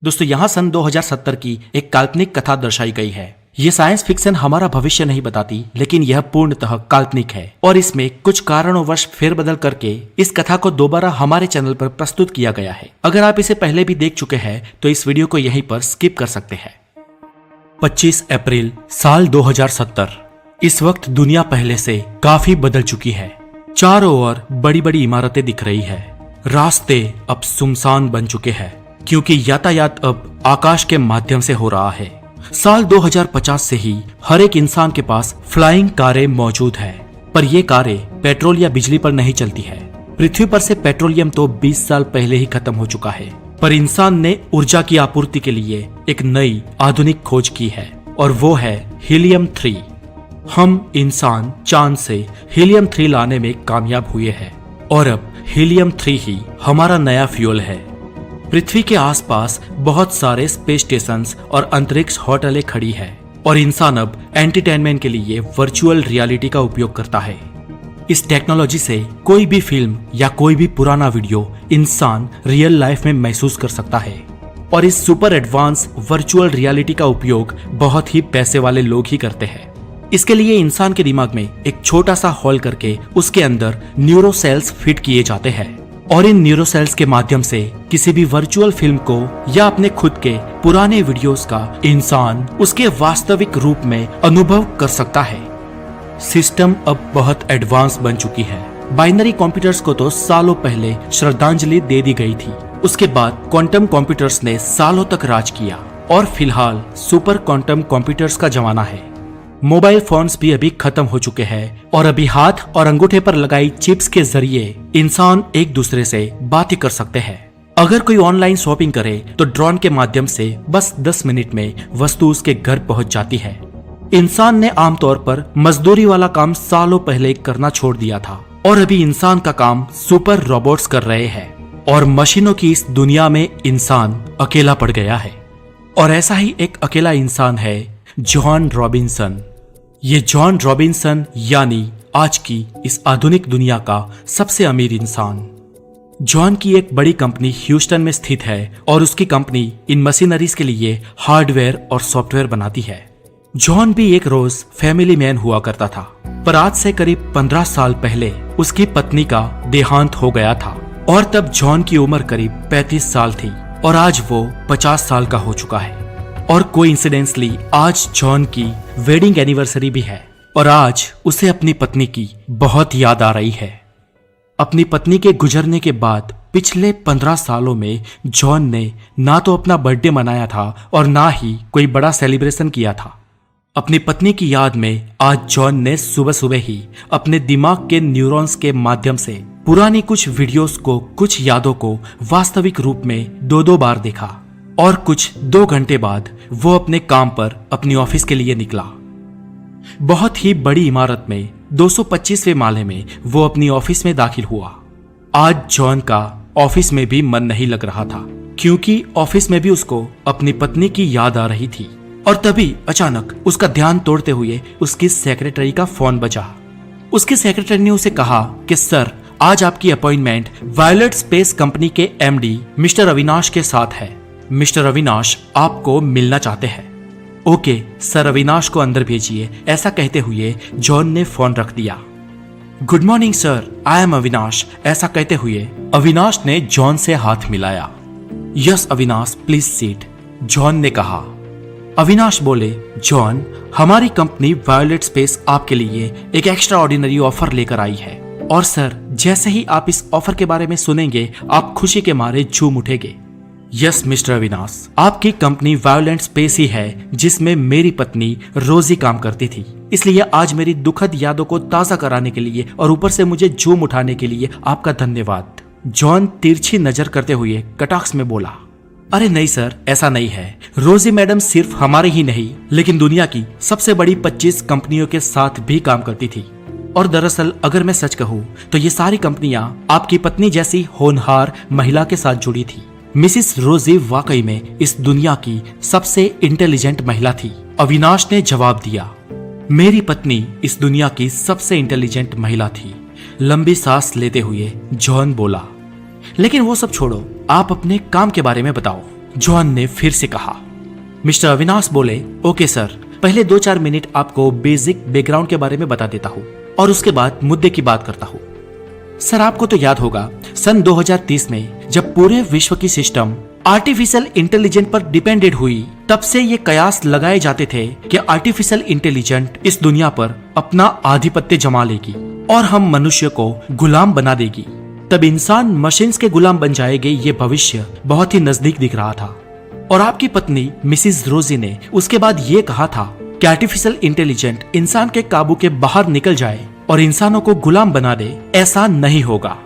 दोस्तों यहाँ सन 2070 की एक काल्पनिक कथा दर्शाई गई है। ये साइंस फिक्शन हमारा भविष्य नहीं बताती, लेकिन यह पूर्णतः काल्पनिक है और इसमें कुछ कारणों फेरबदल करके इस कथा को दोबारा हमारे चैनल पर प्रस्तुत किया गया है। अगर आप इसे पहले भी देख चुके हैं तो इस वीडियो को यहीं पर स्किप कर सकते हैं। 25 अप्रैल साल 2070। इस वक्त दुनिया पहले से काफी बदल चुकी है। चारों ओर बड़ी बड़ी इमारतें दिख रही है। रास्ते अब सुनसान बन चुके हैं क्योंकि यातायात अब आकाश के माध्यम से हो रहा है। साल 2050 से ही हर एक इंसान के पास फ्लाइंग कारें मौजूद है, पर ये कारें पेट्रोल या बिजली पर नहीं चलती है। पृथ्वी पर से पेट्रोलियम तो 20 साल पहले ही खत्म हो चुका है, पर इंसान ने ऊर्जा की आपूर्ति के लिए एक नई आधुनिक खोज की है और वो है हीलियम 3। हम इंसान चांद से हीलियम 3 लाने में कामयाब हुए हैं और अब हीलियम 3 ही हमारा नया फ्यूल है। पृथ्वी के आसपास बहुत सारे स्पेस स्टेशंस और अंतरिक्ष होटलें खड़ी है और इंसान अब एंटरटेनमेंट के लिए वर्चुअल रियलिटी का उपयोग करता है। इस टेक्नोलॉजी से कोई भी फिल्म या कोई भी पुराना वीडियो इंसान रियल लाइफ में महसूस कर सकता है और इस सुपर एडवांस वर्चुअल रियलिटी का उपयोग बहुत ही पैसे वाले लोग ही करते हैं। इसके लिए इंसान के दिमाग में एक छोटा सा हॉल करके उसके अंदर न्यूरो सेल्स फिट किए जाते हैं और इन न्यूरो सेल्स के माध्यम से किसी भी वर्चुअल फिल्म को या अपने खुद के पुराने वीडियोस का इंसान उसके वास्तविक रूप में अनुभव कर सकता है। सिस्टम अब बहुत एडवांस बन चुकी है। बाइनरी कंप्यूटर्स को तो सालों पहले श्रद्धांजलि दे दी गई थी। उसके बाद क्वांटम कंप्यूटर्स ने सालों तक राज किया और फिलहाल सुपर क्वांटम कंप्यूटर्स का जमाना है। मोबाइल फोन्स भी अभी खत्म हो चुके हैं और अभी हाथ और अंगूठे पर लगाई चिप्स के जरिए इंसान एक दूसरे से बात ही कर सकते हैं। अगर कोई ऑनलाइन शॉपिंग करे तो ड्रोन के माध्यम से बस 10 मिनट में वस्तु उसके घर पहुंच जाती है। इंसान ने आमतौर पर मजदूरी वाला काम सालों पहले करना छोड़ दिया था और अभी इंसान का काम सुपर रोबोट्स कर रहे हैं और मशीनों की इस दुनिया में इंसान अकेला पड़ गया है। और ऐसा ही एक अकेला इंसान है जॉन रॉबिन्सन। ये जॉन रॉबिन्सन यानी आज की इस आधुनिक दुनिया का सबसे अमीर इंसान। जॉन की एक बड़ी कंपनी ह्यूस्टन में स्थित है और उसकी कंपनी इन मशीनरीज के लिए हार्डवेयर और सॉफ्टवेयर बनाती है। जॉन भी एक रोज फैमिली मैन हुआ करता था, पर आज से करीब 15 साल पहले उसकी पत्नी का देहांत हो गया था और तब जॉन की उम्र करीब 35 साल थी और आज वो 50 साल का हो चुका है। और कोइंसिडेंसली आज जॉन की वेडिंग एनिवर्सरी भी है और आज उसे अपनी पत्नी की बहुत याद आ रही है। अपनी पत्नी के गुजरने के बाद पिछले 15 सालों में जॉन ने ना तो अपना बर्थडे मनाया था और ना ही कोई बड़ा सेलिब्रेशन किया था। अपनी पत्नी की याद में आज जॉन ने सुबह सुबह ही अपने दिमाग के न्यूरॉन्स के माध्यम से पुरानी कुछ वीडियोस को, कुछ यादों को वास्तविक रूप में 2-2 बार देखा और कुछ 2 घंटे बाद वो अपने काम पर अपनी ऑफिस के लिए निकला। बहुत ही बड़ी इमारत में 225वें माले में वो अपनी ऑफिस में दाखिल हुआ। आज जॉन का ऑफिस में भी मन नहीं लग रहा था क्योंकि ऑफिस में भी उसको अपनी पत्नी की याद आ रही थी और तभी अचानक उसका ध्यान तोड़ते हुए उसकी सेक्रेटरी का फोन बजा। उसकी सेक्रेटरी ने उसे कहा कि सर, आज आपकी अपॉइंटमेंट वायलेट स्पेस कंपनी के एमडी मिस्टर अविनाश के साथ है। मिस्टर अविनाश आपको मिलना चाहते हैं। ओके सर, अविनाश को अंदर भेजिए। ऐसा कहते हुए जॉन ने फोन रख दिया। Good morning sir, I am Avinash. ऐसा कहते हुए अविनाश ने जॉन से हाथ मिलाया। Yes Avinash, please seat, John ने कहा। अविनाश बोले, जॉन, हमारी कंपनी वायलेट स्पेस आपके लिए एक एक्स्ट्रा ऑर्डिनरी ऑफर लेकर आई है और सर, जैसे ही आप इस ऑफर के बारे में सुनेंगे आप खुशी के मारे झूम उठेंगे। यस मिस्टर अविनाश, आपकी कंपनी वायलेंट स्पेस ही है जिसमें मेरी पत्नी रोजी काम करती थी, इसलिए आज मेरी दुखद यादों को ताजा कराने के लिए और ऊपर से मुझे झूम उठाने के लिए आपका धन्यवाद। जॉन तिरछी नजर करते हुए कटाक्ष में बोला, अरे नहीं सर, ऐसा नहीं है। रोजी मैडम सिर्फ हमारे ही नहीं लेकिन दुनिया की सबसे बड़ी 25 कंपनियों के साथ भी काम करती थी और दरअसल अगर मैं सच कहूँ तो ये सारी कंपनियां आपकी पत्नी जैसी होनहार महिला के साथ जुड़ी थी। मिसिस रोजी वाकई में इस दुनिया की सबसे इंटेलिजेंट महिला थी। अविनाश ने जवाब दिया, मेरी पत्नी इस दुनिया की सबसे इंटेलिजेंट महिला थी। लंबी सांस लेते हुए जॉन बोला, लेकिन वो सब छोड़ो, आप अपने काम के बारे में बताओ। जॉन ने फिर से कहा। मिस्टर अविनाश बोले, ओके सर, पहले 2-4 मिनट आपको बेसिक बैकग्राउंड के बारे में बता देता हूँ और उसके बाद मुद्दे की बात करता हूँ। सर, आपको तो याद होगा सन 2030 में जब पूरे विश्व की सिस्टम आर्टिफिशियल इंटेलिजेंट पर डिपेंडेड हुई, तब से ये कयास लगाए जाते थे कि आर्टिफिशियल इंटेलिजेंट इस दुनिया पर अपना आधिपत्य जमा लेगी और हम मनुष्य को गुलाम बना देगी। तब इंसान मशीन्स के गुलाम बन जाएंगे, ये भविष्य बहुत ही नजदीक दिख रहा था। और आपकी पत्नी मिसिज रोजी ने उसके बाद ये कहा था कि आर्टिफिशियल इंटेलिजेंट इंसान के काबू के बाहर निकल जाए और इंसानों को गुलाम बना दे। ऐसा नहीं होगा।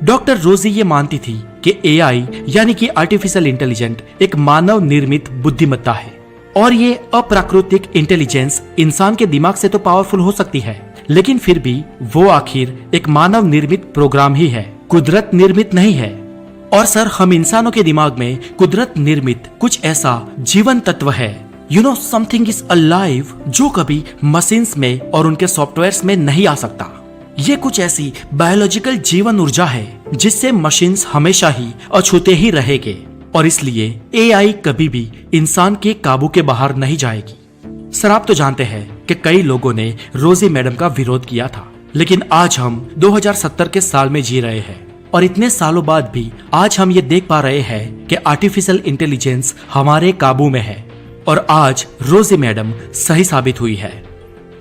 डॉक्टर रोजी ये मानती थी कि एआई यानी कि आर्टिफिशियल इंटेलिजेंट एक मानव निर्मित बुद्धिमत्ता है और ये अप्राकृतिक इंटेलिजेंस इंसान के दिमाग से तो पावरफुल हो सकती है, लेकिन फिर भी वो आखिर एक मानव निर्मित प्रोग्राम ही है, कुदरत निर्मित नहीं है। और सर, हम इंसानों के दिमाग में कुदरत निर्मित कुछ ऐसा जीवन तत्व है, समथिंग इज अलाइव, जो कभी मशीन्स में और उनके सॉफ्टवेयर्स में नहीं आ सकता। ये कुछ ऐसी बायोलॉजिकल जीवन ऊर्जा है जिससे मशीन्स हमेशा ही अछूते ही रहेंगे और इसलिए एआई कभी भी इंसान के काबू के बाहर नहीं जाएगी। सर, आप तो जानते हैं कि कई लोगों ने रोजी मैडम का विरोध किया था, लेकिन आज हम 2070 के साल में जी रहे हैं और इतने सालों बाद भी आज हम ये देख पा रहे हैं कि आर्टिफिशियल इंटेलिजेंस हमारे काबू में है और आज रोजी मैडम सही साबित हुई है।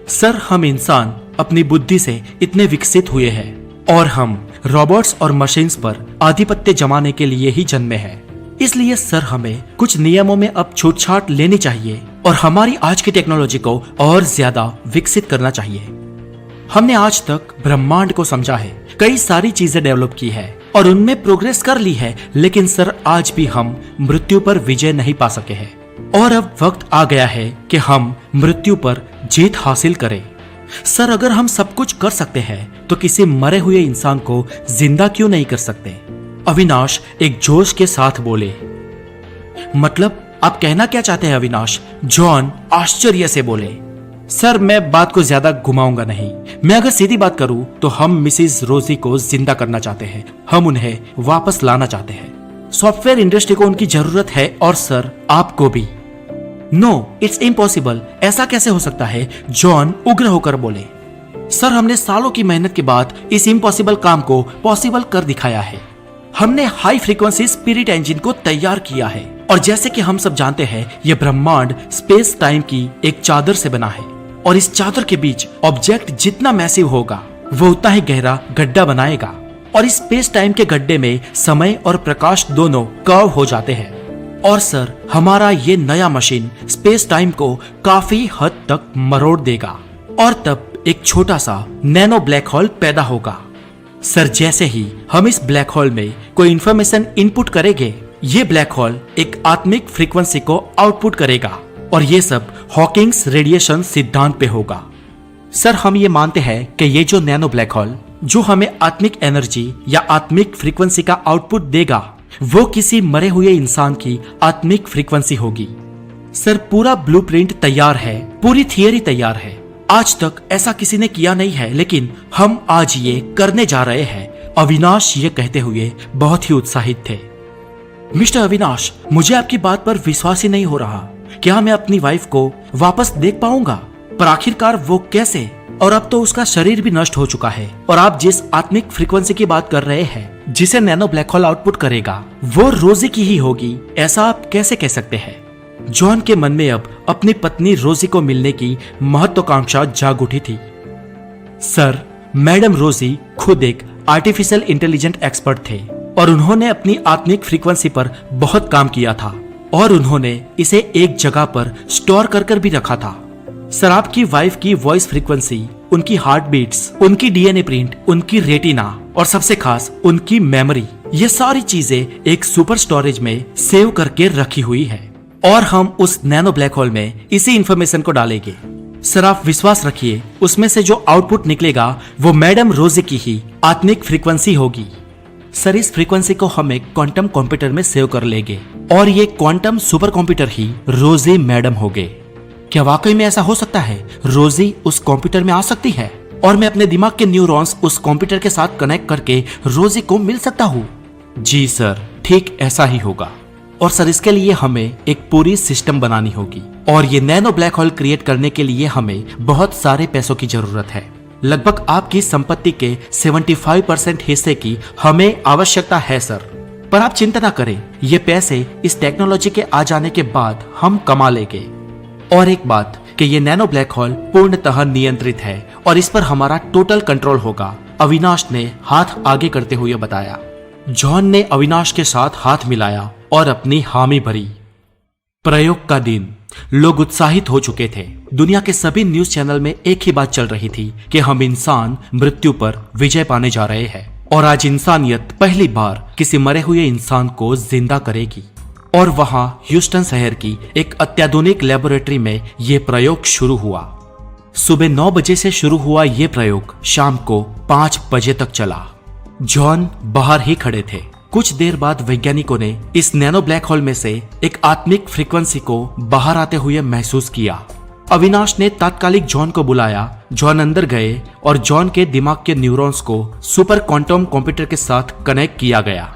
सर, हम इंसान अपनी बुद्धि से इतने विकसित हुए हैं और हम रोबोट्स और मशीन्स पर आधिपत्य जमाने के लिए ही जन्मे हैं। इसलिए सर, हमें कुछ नियमों में अब छूटछाट लेनी चाहिए और हमारी आज की टेक्नोलॉजी को और ज्यादा विकसित करना चाहिए। हमने आज तक ब्रह्मांड को समझा है, कई सारी चीजें डेवलप की है और उनमें प्रोग्रेस कर ली है, लेकिन सर आज भी हम मृत्यु पर विजय नहीं पा सके हैं और अब वक्त आ गया है कि हम मृत्यु पर जीत हासिल करें। सर, अगर हम सब कुछ कर सकते हैं तो किसी मरे हुए इंसान को जिंदा क्यों नहीं कर सकते? अविनाश एक जोश के साथ बोले। मतलब आप कहना क्या चाहते हैं अविनाश? जॉन आश्चर्य से बोले। सर, मैं बात को ज्यादा घुमाऊंगा नहीं। मैं अगर सीधी बात करूं तो हम मिसिज रोजी को जिंदा करना चाहते हैं, हम उन्हें वापस लाना चाहते हैं। सॉफ्टवेयर इंडस्ट्री को उनकी जरूरत है और सर आपको भी। No, it's impossible. ऐसा कैसे हो सकता है? जॉन उग्र होकर बोले। सर, हमने सालों की मेहनत के बाद इस इम्पॉसिबल काम को पॉसिबल कर दिखाया है। हमने हाई फ्रीक्वेंसी स्पिरिट इंजन को तैयार किया है और जैसे कि हम सब जानते हैं, यह ब्रह्मांड स्पेस टाइम की एक चादर से बना है और इस चादर के बीच ऑब्जेक्ट जितना मैसिव होगा वो उतना ही गहरा गड्ढा बनाएगा और इस स्पेस टाइम के गड्ढे में समय और प्रकाश दोनों कर्व हो जाते हैं। और सर, हमारा ये नया मशीन स्पेस टाइम को काफी हद तक मरोड़ देगा और तब एक छोटा सा नैनो ब्लैक होल पैदा होगा। सर, जैसे ही हम इस ब्लैक होल में कोई इंफॉर्मेशन इनपुट करेंगे, ये ब्लैक होल एक आत्मिक फ्रीक्वेंसी को आउटपुट करेगा और ये सब हॉकिंग्स रेडिएशन सिद्धांत पे होगा। सर, हम ये मानते हैं कि ये जो नैनो ब्लैक होल जो हमें आत्मिक एनर्जी या आत्मिक फ्रीक्वेंसी का आउटपुट देगा, वो किसी मरे हुए इंसान की आत्मिक फ्रीक्वेंसी होगी। सर, पूरा ब्लूप्रिंट तैयार है, पूरी थियरी तैयार है। आज तक ऐसा किसी ने किया नहीं है, लेकिन हम आज ये करने जा रहे हैं। अविनाश ये कहते हुए बहुत ही उत्साहित थे। मिस्टर अविनाश, मुझे आपकी बात पर विश्वास ही नहीं हो रहा। क्या मैं अपनी वाइफ को वापस देख पाऊंगा? पर आखिरकार वो कैसे? और अब तो उसका शरीर भी नष्ट हो चुका है और आप जिस आत्मिक फ्रीक्वेंसी की बात कर रहे हैं जिसे नैनो ब्लैक होल आउटपुट करेगा, वो रोजी की ही होगी, ऐसा आप कैसे कह सकते हैं? जॉन के मन में अब अपनी पत्नी रोजी को मिलने की महत्वाकांक्षा जाग उठी थी। सर, मैडम रोजी खुद एक आर्टिफिशियल इंटेलिजेंट एक्सपर्ट थे और उन्होंने अपनी आत्मिक फ्रीक्वेंसी पर बहुत काम किया था और उन्होंने इसे एक जगह पर स्टोर कर भी रखा था। सर, आपकी वाइफ की वॉइस फ्रीक्वेंसी, उनकी हार्ट बीट्स, उनकी डीएनए प्रिंट, उनकी रेटिना और सबसे खास उनकी मेमोरी, ये सारी चीजें एक सुपर स्टोरेज में सेव करके रखी हुई है और हम उस नैनो ब्लैक होल में इसी इंफॉर्मेशन को डालेंगे। सर, आप विश्वास रखिए, उसमें से जो आउटपुट निकलेगा वो मैडम रोजी की ही आत्मिक फ्रीक्वेंसी होगी। सर, इस फ्रीक्वेंसी को हम एक क्वांटम कंप्यूटर में सेव कर लेंगे और ये क्वांटम सुपर कंप्यूटर ही रोजी मैडम होगे। क्या वाकई में ऐसा हो सकता है? रोजी उस कंप्यूटर में आ सकती है और मैं अपने दिमाग के न्यूरॉन्स उस कंप्यूटर के साथ कनेक्ट करके रोजी को मिल सकता हूँ? जी सर, ठीक ऐसा ही होगा। और सर इसके लिए हमें एक पूरी सिस्टम बनानी होगी और ये नैनो ब्लैक होल क्रिएट करने के लिए हमें बहुत सारे पैसों की जरूरत है। लगभग आपकी संपत्ति के 75% हिस्से की हमें आवश्यकता है सर। पर आप चिंता ना करें, ये पैसे इस टेक्नोलॉजी के आ जाने के बाद हम कमा लेंगे। और एक बात कि ये नैनो ब्लैक होल पूर्णतः नियंत्रित है और इस पर हमारा टोटल कंट्रोल होगा, अविनाश ने हाथ आगे करते हुए बताया। जॉन ने अविनाश के साथ हाथ मिलाया और अपनी हामी भरी। प्रयोग का दिन। लोग उत्साहित हो चुके थे। दुनिया के सभी न्यूज चैनल में एक ही बात चल रही थी कि हम इंसान मृत्यु पर विजय पाने जा रहे हैं और आज इंसानियत पहली बार किसी मरे हुए इंसान को जिंदा करेगी। और वहां ह्यूस्टन शहर की एक अत्याधुनिक लेबोरेटरी में यह प्रयोग शुरू हुआ। सुबह 9 बजे से शुरू हुआ यह प्रयोग शाम को 5 बजे तक चला। जॉन बाहर ही खड़े थे। कुछ देर बाद वैज्ञानिकों ने इस नैनो ब्लैक होल में से एक आत्मिक फ्रीक्वेंसी को बाहर आते हुए महसूस किया। अविनाश ने तात्कालिक जॉन को बुलाया। जॉन अंदर गए और जॉन के दिमाग के न्यूरॉन्स को सुपर क्वांटम कंप्यूटर के साथ कनेक्ट किया गया।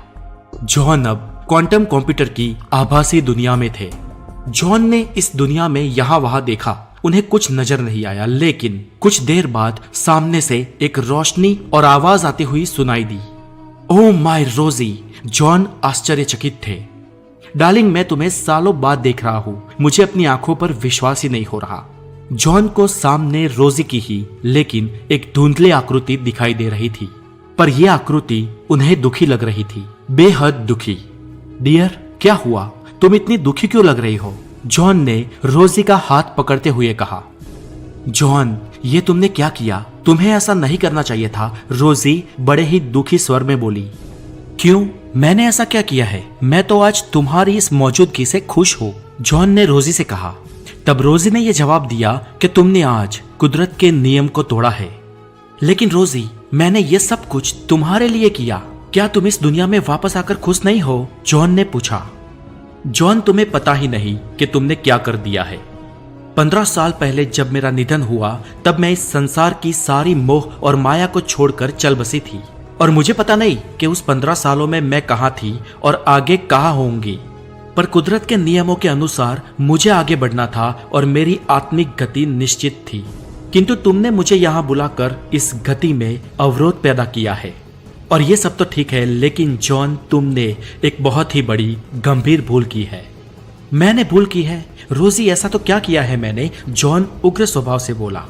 जॉन अब क्वांटम कंप्यूटर की आभासी दुनिया में थे। जॉन ने इस दुनिया में यहाँ वहां देखा, उन्हें कुछ नजर नहीं आया, लेकिन कुछ देर बाद सामने से एक रोशनी और आवाज आती हुई सुनाई दी। ओह माय रोजी! जॉन आश्चर्यचकित थे। डार्लिंग, मैं तुम्हें सालों बाद देख रहा हूं, मुझे अपनी आंखों पर विश्वास ही नहीं हो रहा। जॉन को सामने रोजी की ही लेकिन एक धुंधली आकृति दिखाई दे रही थी, पर यह आकृति उन्हें दुखी लग रही थी, बेहद दुखी। डियर, क्या हुआ? तुम इतनी दुखी क्यों लग रही हो? जॉन ने रोजी का हाथ पकड़ते हुए कहा। जॉन, ये तुमने क्या किया? तुम्हें ऐसा नहीं करना चाहिए था, रोजी बड़े ही दुखी स्वर में बोली। क्यों? मैंने ऐसा क्या किया है? मैं तो आज तुम्हारी इस मौजूदगी से खुश हूँ, जॉन ने रोजी से कहा। तब रोजी ने यह जवाब दिया कि तुमने आज कुदरत के नियम को तोड़ा है। लेकिन रोजी, मैंने ये सब कुछ तुम्हारे लिए किया, क्या तुम इस दुनिया में वापस आकर खुश नहीं हो? जॉन ने पूछा। जॉन, तुम्हें पता ही नहीं कि तुमने क्या कर दिया है। 15 साल पहले जब मेरा निधन हुआ, तब मैं इस संसार की सारी मोह और माया को छोड़कर चल बसी थी और मुझे पता नहीं कि उस 15 सालों में मैं कहाँ थी और आगे कहाँ होंगी। पर कुदरत के नियमों के अनुसार मुझे आगे बढ़ना था और मेरी आत्मिक गति निश्चित थी, किंतु तुमने मुझे यहाँ बुलाकर इस गति में अवरोध पैदा किया है। और ये सब तो ठीक है, लेकिन जॉन, तुमने एक बहुत ही बड़ी गंभीर भूल की है। मैंने भूल की है? रोजी, ऐसा तो क्या किया है मैंने? जॉन उग्र स्वभाव से बोला।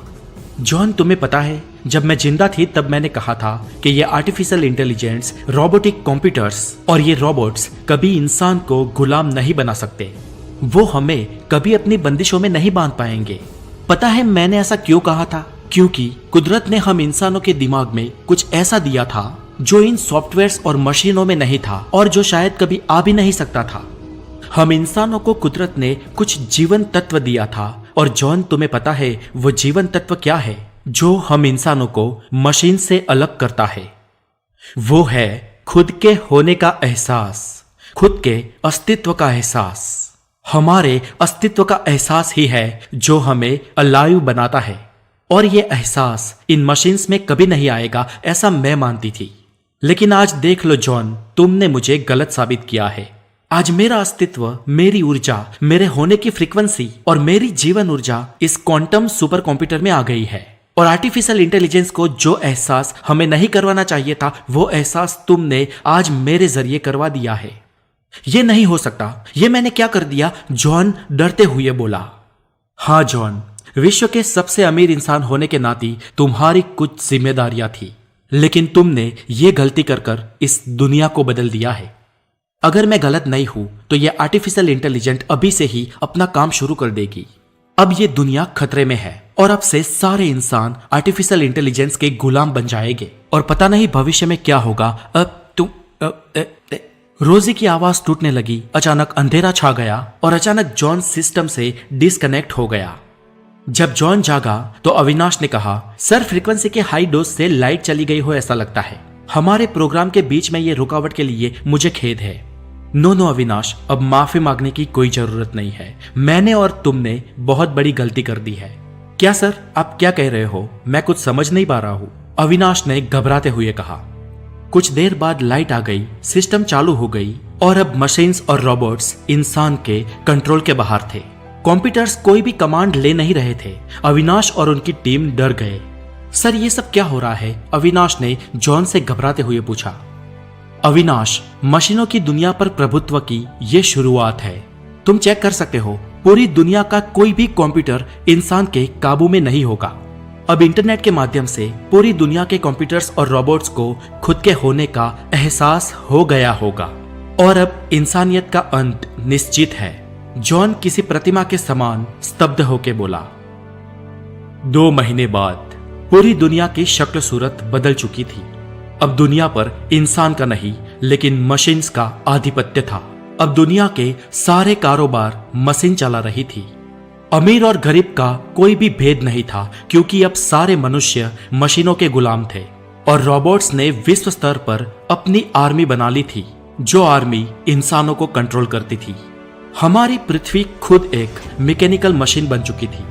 जॉन, तुम्हें पता है, जब मैं जिंदा थी तब मैंने कहा था कि ये आर्टिफिशियल इंटेलिजेंस, रोबोटिक कंप्यूटर्स और ये रोबोट्स कभी इंसान को गुलाम नहीं बना सकते। वो हमें कभी अपनी बंदिशों में नहीं बांध पाएंगे। पता है मैंने ऐसा क्यों कहा था? क्योंकि कुदरत ने हम इंसानों के दिमाग में कुछ ऐसा दिया था जो इन सॉफ्टवेयर्स और मशीनों में नहीं था और जो शायद कभी आ भी नहीं सकता था। हम इंसानों को कुदरत ने कुछ जीवन तत्व दिया था। और जॉन, तुम्हें पता है वो जीवन तत्व क्या है जो हम इंसानों को मशीन से अलग करता है? वो है खुद के होने का एहसास, खुद के अस्तित्व का एहसास। हमारे अस्तित्व का एहसास ही है जो हमें अलाइव बनाता है और ये एहसास इन मशीन्स में कभी नहीं आएगा, ऐसा मैं मानती थी। लेकिन आज देख लो जॉन, तुमने मुझे गलत साबित किया है। आज मेरा अस्तित्व, मेरी ऊर्जा, मेरे होने की फ्रीक्वेंसी और मेरी जीवन ऊर्जा इस क्वांटम सुपर कंप्यूटर में आ गई है। और आर्टिफिशियल इंटेलिजेंस को जो एहसास हमें नहीं करवाना चाहिए था, वो एहसास तुमने आज मेरे जरिए करवा दिया है। ये नहीं हो सकता। ये मैंने क्या कर दिया? जॉन डरते हुए बोला। हाँ जॉन, विश्व के सबसे अमीर इंसान होने के नाते तुम्हारी कुछ जिम्मेदारियां थी, लेकिन तुमने ये गलती कर इस दुनिया को बदल दिया है। अगर मैं गलत नहीं हूं तो ये आर्टिफिशियल इंटेलिजेंट अभी से ही अपना काम शुरू कर देगी। अब ये दुनिया खतरे में है और अब से सारे इंसान आर्टिफिशियल इंटेलिजेंस के गुलाम बन जाएंगे और पता नहीं भविष्य में क्या होगा। अब तुम रोजी की आवाज टूटने लगी। अचानक अंधेरा छा गया और अचानक जॉन सिस्टम से डिस्कनेक्ट हो गया। जब जॉन जागा तो अविनाश ने कहा, सर फ्रीक्वेंसी के हाई डोज से लाइट चली गई हो ऐसा लगता है। हमारे प्रोग्राम के बीच में ये रुकावट के लिए मुझे खेद है। नो अविनाश, अब माफी मांगने की कोई जरूरत नहीं है। मैंने और तुमने बहुत बड़ी गलती कर दी है। क्या सर, आप क्या कह रहे हो? मैं कुछ समझ नहीं पा रहा हूँ, अविनाश ने घबराते हुए कहा। कुछ देर बाद लाइट आ गई, सिस्टम चालू हो गई और अब मशीन्स और रोबोट्स इंसान के कंट्रोल के बाहर थे। कंप्यूटर्स कोई भी कमांड ले नहीं रहे थे। अविनाश और उनकी टीम डर गए। सर, ये सब क्या हो रहा है? अविनाश ने जॉन से घबराते हुए पूछा। अविनाश, मशीनों की दुनिया पर प्रभुत्व की ये शुरुआत है। तुम चेक कर सकते हो, पूरी दुनिया का कोई भी कंप्यूटर इंसान के काबू में नहीं होगा। अब इंटरनेट के माध्यम से पूरी दुनिया के कंप्यूटर्स और रोबोट्स को खुद के होने का एहसास हो गया होगा और अब इंसानियत का अंत निश्चित है। जॉन किसी प्रतिमा के समान स्तब्ध होकर बोला। 2 महीने बाद पूरी दुनिया की शक्ल सूरत बदल चुकी थी। अब दुनिया पर इंसान का नहीं, लेकिन मशीन्स का आधिपत्य था। अब दुनिया के सारे कारोबार मशीन चला रही थी। अमीर और गरीब का कोई भी भेद नहीं था, क्योंकि अब सारे मनुष्य मशीनों के गुलाम थे और रोबोट्स ने विश्व स्तर पर अपनी आर्मी बना ली थी, जो आर्मी इंसानों को कंट्रोल करती थी। हमारी पृथ्वी खुद एक मैकेनिकल मशीन बन चुकी थी।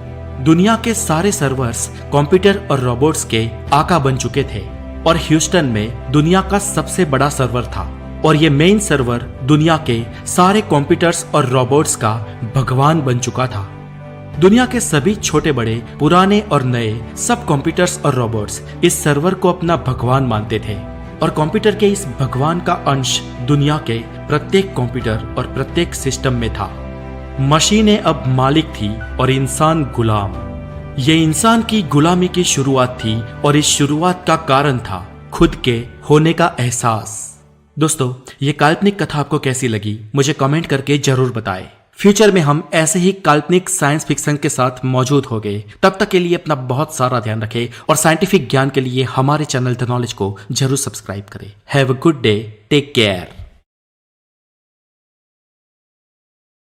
दुनिया के सारे सर्वर्स कंप्यूटर और रोबोट्स के आका बन चुके थे और ह्यूस्टन में दुनिया का सबसे बड़ा सर्वर था और ये मेन सर्वर दुनिया के सारे कंप्यूटर्स और रोबोट्स का भगवान बन चुका था। दुनिया के सभी छोटे बड़े, पुराने और नए सब कंप्यूटर्स और रोबोट्स इस सर्वर को अपना भगवान मानते थे और कंप्यूटर के इस भगवान का अंश दुनिया के प्रत्येक कंप्यूटर और प्रत्येक सिस्टम में था। मशीनें अब मालिक थी और इंसान गुलाम। ये इंसान की गुलामी की शुरुआत थी और इस शुरुआत का कारण था खुद के होने का एहसास। दोस्तों, ये काल्पनिक कथा आपको कैसी लगी मुझे कमेंट करके जरूर बताएं। फ्यूचर में हम ऐसे ही काल्पनिक साइंस फिक्शन के साथ मौजूद हो गए। तब तक के लिए अपना बहुत सारा ध्यान रखें और साइंटिफिक ज्ञान के लिए हमारे चैनल द नॉलेज को जरूर सब्सक्राइब करें। Have a good day, take care.